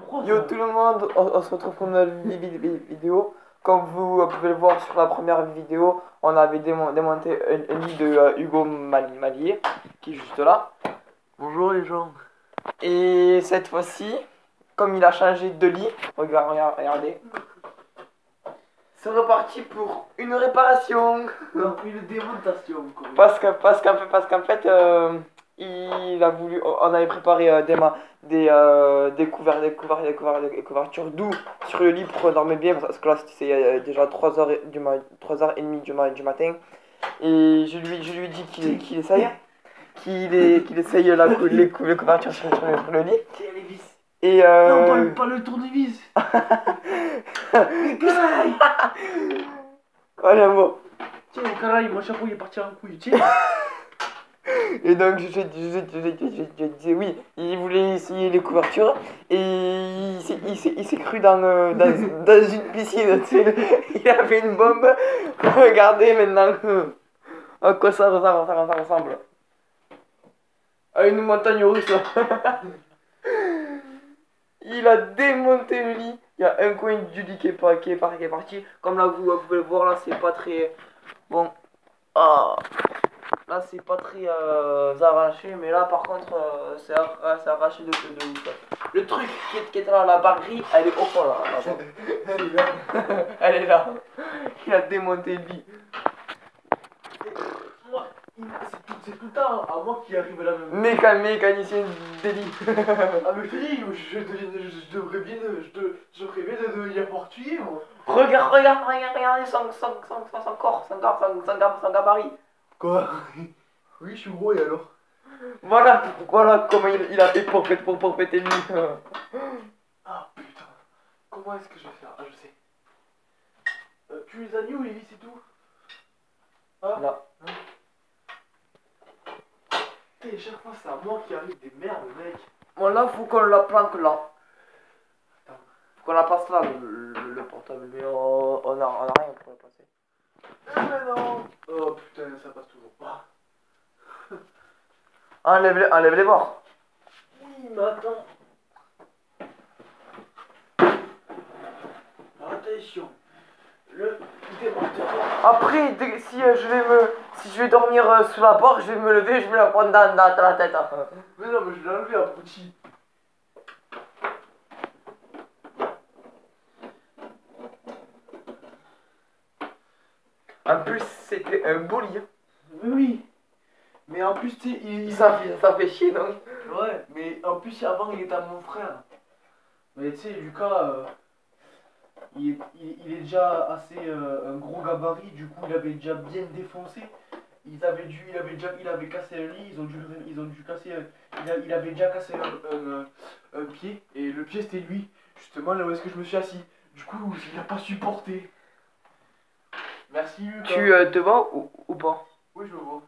crois Yo ça. tout le monde, on se retrouve pour une nouvelle vidéo. Comme vous pouvez le voir sur la première vidéo, on avait démonté un lit de Hugo Malier, qui est juste là. Bonjour les gens. Et cette fois-ci, comme il a changé de lit, regardez, c'est reparti pour une réparation. Non, une démontation quoi. Parce qu'en fait, il a voulu, on avait préparé des couvertures doux sur le lit pour qu'on dorme bien, parce que là c'est déjà 3h30 du matin. Et je lui dis qu'il essaye, qu'il essaye les couvertures sur le lit. Tiens les vis. Et Non, pas le tournevis. Mais caraï. voilà moi. Tiens, caraï, mon chapeau il est parti en couille, tiens. Et donc je disais oui, il voulait essayer les couvertures et il s'est cru dans une piscine, tu sais. Il avait une bombe. Regardez maintenant à quoi ça ressemble. À une montagne russe. Il a démonté le lit. Il y a un coin du lit qui est parti. Comme là vous pouvez le voir, là c'est pas très bon. Ah. Là c'est pas très arraché, mais là par contre c'est arraché de ouf. Le truc qui était là, la barrerie, elle est au fond là. Elle est là. Elle est là. Il a démonté le lit. Moi, c'est tout le temps à moi qui arrive la même. Mécanicien des lits. Ah mais je te dis, je devrais bien de devenir portugais moi. Regardez son corps, son gabarit. Quoi? Oui, je suis gros et alors? Voilà comment il a fait pour péter le lit. Ah putain. Comment est-ce que je vais faire? Ah je sais. Tu les as mis ou les vis et tout? Ah Là. Et chaque fois c'est à moi qui arrive des merdes mec. Bon là faut qu'on la planque là. Faut qu'on la passe là le portable, mais on a rien pour le passer. Mais non. Oh putain ça passe toujours pas. Enlève les bords. Oui mais attends. Attention. Le démonteur. Après si je vais dormir sous la porte, je vais me lever, je vais me la prendre dans la tête. Mais non mais je l'ai enlevé abruti. En plus c'était un beau lit. Mais oui. Mais en plus tu sais Ça fait chier non? Ouais, mais en plus avant il était à mon frère. Mais tu sais, Lucas, il est déjà assez un gros gabarit, du coup il avait déjà bien défoncé. Il avait cassé un lit, ils ont dû casser, il avait déjà cassé un pied, et le pied c'était lui, justement là où est-ce que je me suis assis. Du coup, il n'a pas supporté. Merci Lucas. Tu te vois ou pas? Oui, je me vois.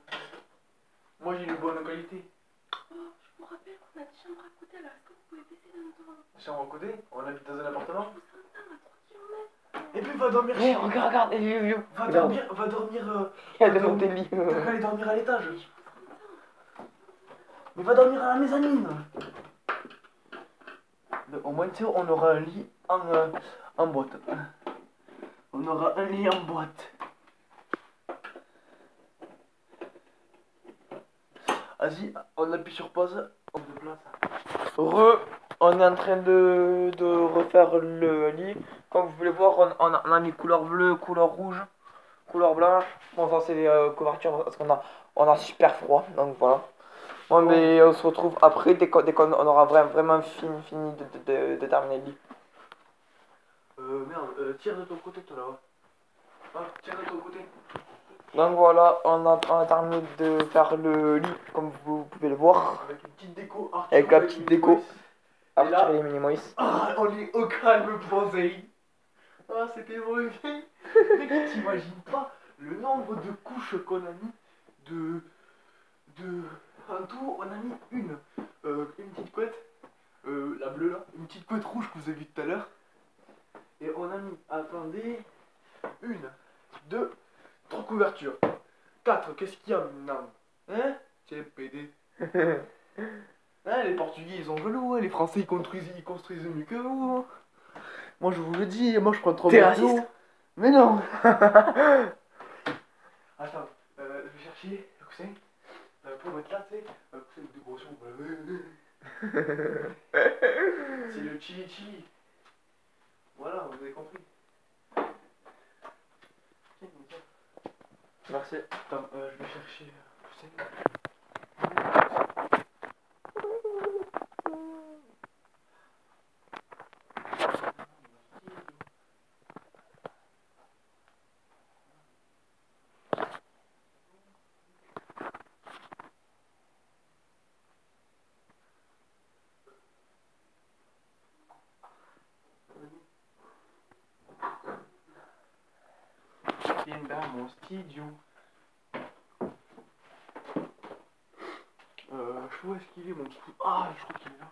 Moi j'ai une bonne qualité. Oh, je me rappelle qu'on a des chambres à côté là, est-ce que vous pouvez baisser dans notre... Chambre à côté, on habite dans un appartement. Je vous entends à 3 km. Et puis va dormir Hé, regarde, vieux. Va dormir. Il a démonté le lit. T'as qu'à aller dormir à l'étage. Mais va dormir à la mezzanine. Au moins, tu sais, on aura un lit en boîte. On aura un lit en boîte. Vas-y, on appuie sur pause. On déplace. On est en train de refaire le lit. Comme vous pouvez voir, on a mis couleur bleue, couleur rouge, couleur blanche. Bon, ça c'est les couvertures parce on a super froid, donc voilà. Bon, mais on se retrouve après dès qu'on aura vraiment fini de terminer le lit. Merde, tire de ton côté, toi là-bas. Ah, tire de ton côté. Donc voilà, on a terminé de faire le lit, comme vous pouvez le voir. Avec une petite déco. Avec la petite déco. Et là, Arthur et Minimoys. ah, on est au calme bronzé. Ah, c'était mauvais. Mec, t'imagines pas le nombre de couches qu'on a mis en tout, on a mis une petite couette, la bleue là, une petite couette rouge que vous avez vue tout à l'heure. Et on a mis, attendez, 1, 2, 3 couvertures. 4, qu'est-ce qu'il y a maintenant? Hein? Tiens, PD. Hein, les Portugais ils sont relous, hein. Les Français ils construisent mieux que vous. Hein. Moi je vous le dis, moi je prends 3 T'es mètres d'eau. raciste? Mais non. Attends, je vais chercher le coussin pour mettre là, tu sais. Un coussin de décoration. C'est le chili chili. Voilà, vous avez compris. Tiens, comme ça. Merci. Attends, je vais chercher le coussin. Viens dans mon studio. Je vois où est-ce qu'il est mon studio. Ah, je crois qu'il est là.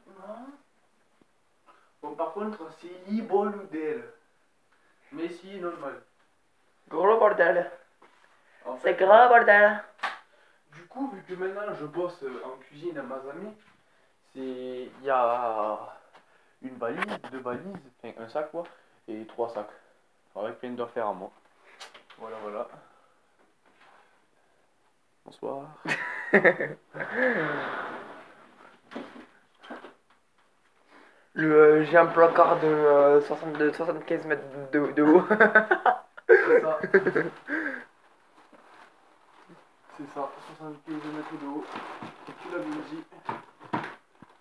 Non. Bon, par contre, c'est Iboludel. Mais si, normal. Gros bordel. En C'est fait, gros bordel. du coup, vu que maintenant je bosse en cuisine à Mazamé, il y a une valise, 2 valises, enfin un sac quoi, et 3 sacs. Avec plein d'affaires à moi. Voilà, voilà. Bonsoir. J'ai un placard de 75 mètres de haut. C'est ça. C'est ça, 75 mètres de haut. Tu l'avais dit.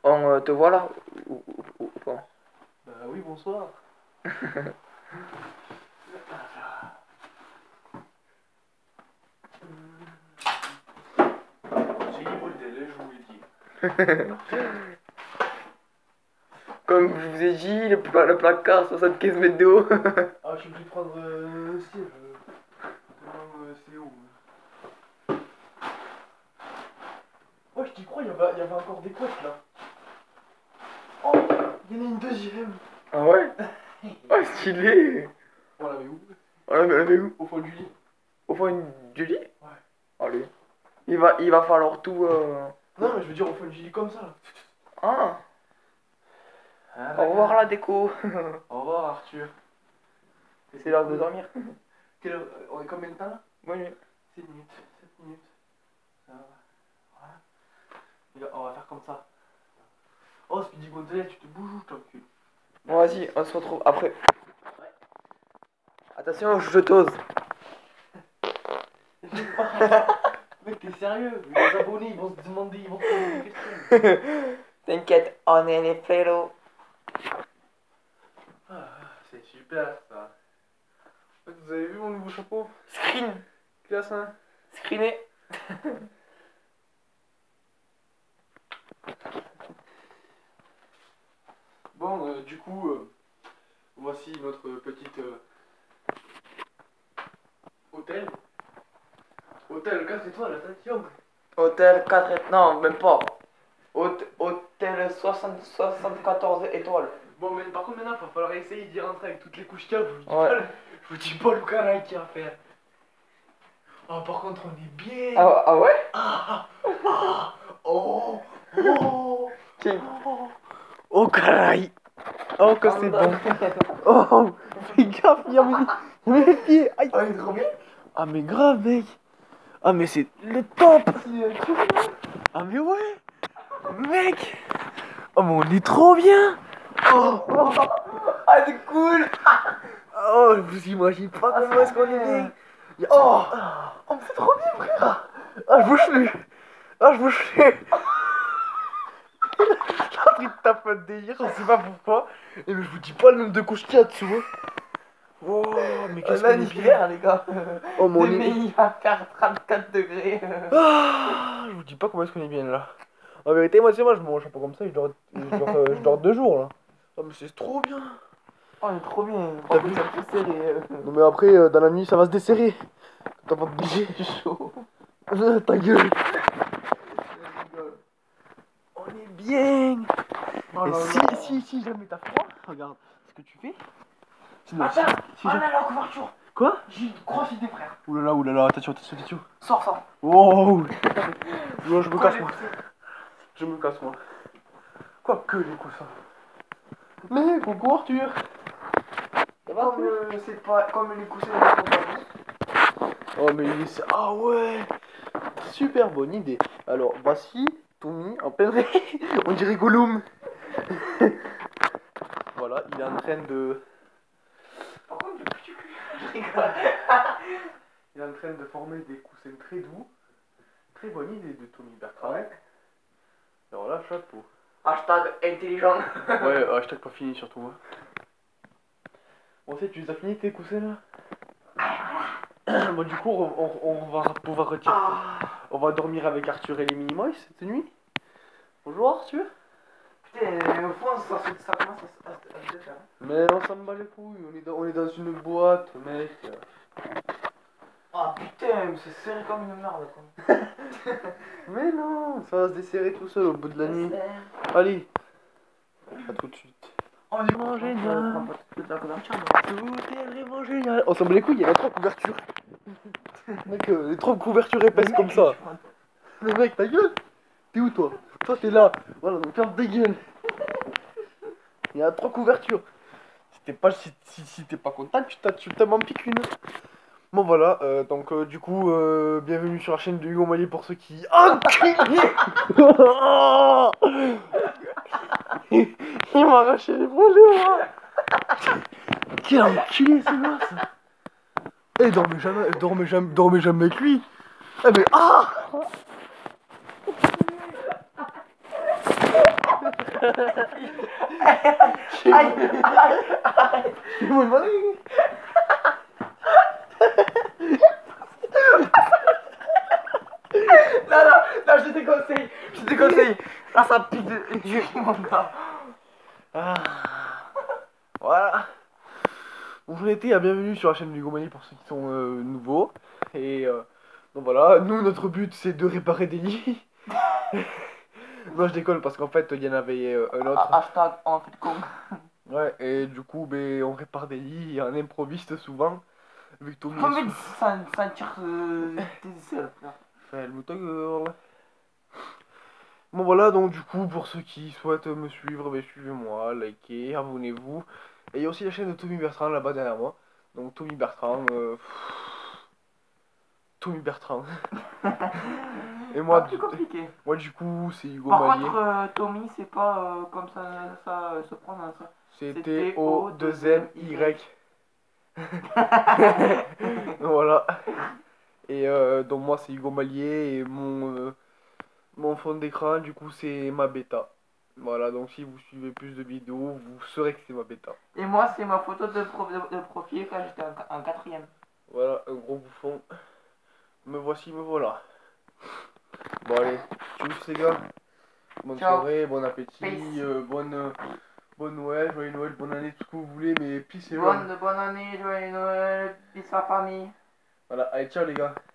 On te voit là ou pas? Bah oui, bonsoir. J'ai Iboludel, je vous l'ai dit. Comme je vous ai dit, le placard 75 mètres de haut. Ah, je suis obligé de prendre un siège. C'est où? Ouais, je t'y crois, il y avait encore des couettes là. Oh, il y en a une deuxième. Ah ouais? Oh stylé. On l'avait où? On l'avait où? Au fond du lit. Au fond du lit? Ouais. Allez. Il va falloir tout. Non, mais je veux dire au fond du lit comme ça là. Ah. Ah, Au revoir la déco. Au revoir Arthur. C'est l'heure de dormir. On est combien de temps là? Bonne nuit. 7 minutes. 7 minutes. Ça va. Voilà. Et là, on va faire comme ça. Oh, Speedy Gonzales, tu te bouges, toi, cul. Bon, vas-y, on se retrouve après. Attention, je t'ose. Mec, t'es sérieux? Les abonnés, ils vont se demander, ils vont se poser des questions. T'inquiète, on est les frérots. Ah, c'est super ça. Vous avez vu mon nouveau chapeau? Screen. Classe, hein? Screené. Bon, du coup, voici notre petite hôtel. Hôtel 4 étoiles, attention. Hôtel 4 étoiles. Non, même pas. Hôtel 74 étoiles. Bon, mais par contre, maintenant, il va falloir essayer d'y rentrer avec toutes les couches qu'il y a. Ouais. Je vous dis pas le carré qu'il y a à faire. Oh, par contre, on est bien. Ah ouais? Oh, oh, Tiens. oh, caray. Oh, que c'est bon. Oh, fais gaffe, il y a mes pieds. Aïe. Ah, il est trop bien. Ah, mais grave, mec. Ah, mais c'est le top. Ah, mais ouais. Mec. Oh, mais on est trop bien. Oh, Ah, c'est cool. oh, vous imaginez pas comment est-ce qu'on est bien. Oh, oh, mais c'est trop bien, frère. Ah, je bouge plus. Ah, je bouge plus. J'ai pris de taper de délire, on sait pas pourquoi. Et mais je vous dis pas le nombre de couches qu'il y a dessous. Hein. Oh, mais qu'est-ce qu'on Là, est l'hiver, bien. les gars. Oh, mon Demain, il va faire 34 degrés. Ah, je vous dis pas comment est-ce qu'on est bien là. En vérité, moi, c'est moi, je me range pas comme ça, je dors 2 jours là. Oh, mais c'est trop bien. Oh, il est trop bien. T'as vu? Ça peut serrer. Non, mais après, dans la nuit, ça va se desserrer. T'as pas de bouger. Chaud. Ta gueule. On est bien. Oh Et là si, là. si jamais t'as froid, regarde ce que tu fais. Sinon, Attends, si on jamais- a la couverture. Quoi? J'ai 3 filles des frères. Oulala, attention. Sors. Oh. Non, je me casse moi. Je me casse moi. Quoi que les coussins. Mais coucou Arthur. C'est pas comme les coussins de compagnie. Oh mais ah ouais. Super bonne idée. Alors voici Tommy en pleine on dirait Gollum. Voilà, il est en train de. Par contre, j'ai plus du cul. Il est en train de former des coussins très doux. Très bonne idée de Tommy Bertrand. Ouais. Alors là, chapeau. Hashtag intelligent. Ouais, hashtag pas fini surtout. Hein. Bon, tu les as fini tes coussins là? Bon, du coup, on va pouvoir retirer. On va dormir avec Arthur et les Minimoys cette nuit. Bonjour Arthur. Putain, au fond, ça commence à se faire. Mais on s'en bat les couilles, on est dans une boîte, mec. Ah putain, mais c'est serré comme une merde quoi. Mais non, ça va se desserrer tout seul au bout de la nuit. Allez, à tout de suite. Oh, du coup, génial. Tout est vraiment génial. On s'en bat les couilles, il y a 3 couvertures. Mec, les 3 couvertures épaisses comme ça. Mais mec, ta gueule. T'es où toi? Toi t'es là. Voilà, donc ferme ta gueule. Il y a 3 couvertures. Si t'es pas content, tu m'en piques une. Bon voilà, donc du coup, bienvenue sur la chaîne de Hugo Mali pour ceux qui... Enculé. Il m'a arraché les projets, moi. Quel enculé ce gosse. Eh, dormez jamais avec lui. Eh mais... Ah. Aïe. C'est moi le mari. Non, je te conseille. Là, ça pique de Dieu, mon gars. Ah. Voilà. Bonjour l'été, bienvenue sur la chaîne de Hugo Mali pour ceux qui sont nouveaux. Et donc voilà, nous notre but c'est de réparer des lits. Non je décolle parce qu'en fait il y en avait un autre. Hashtag on fait de con. Ouais, et du coup ben, on répare des lits et on improvise souvent. Vu que Tommy Faut est mettre ça tire tes ailes, frère. Ferme ta gueule. Bon voilà, donc du coup pour ceux qui souhaitent me suivre, ben, suivez-moi, likez, abonnez-vous. Et il y a aussi la chaîne de Tommy Bertrand là-bas derrière moi. Donc Tommy Bertrand. Tommy Bertrand. Et moi, Pas plus compliqué. moi du coup c'est Hugo Par Malier. contre, Tommy, c'est pas comme ça se prononce. C'était O2MY. Voilà. Et donc moi c'est Hugo Malier et mon fond d'écran du coup c'est ma bêta. Voilà, donc si vous suivez plus de vidéos, vous saurez que c'est ma bêta. Et moi, c'est ma photo de profil quand j'étais en 4ème. Voilà, un gros bouffon. Me voici, me voilà. Bon allez, tchuss les gars. Bonne Ciao. soirée, bon appétit, Peace. bonne Noël, joyeux Noël, bonne année, tout ce que vous voulez, mais peace et love. Bonne année, joyeux Noël, bis la famille. Voilà, allez ciao les gars.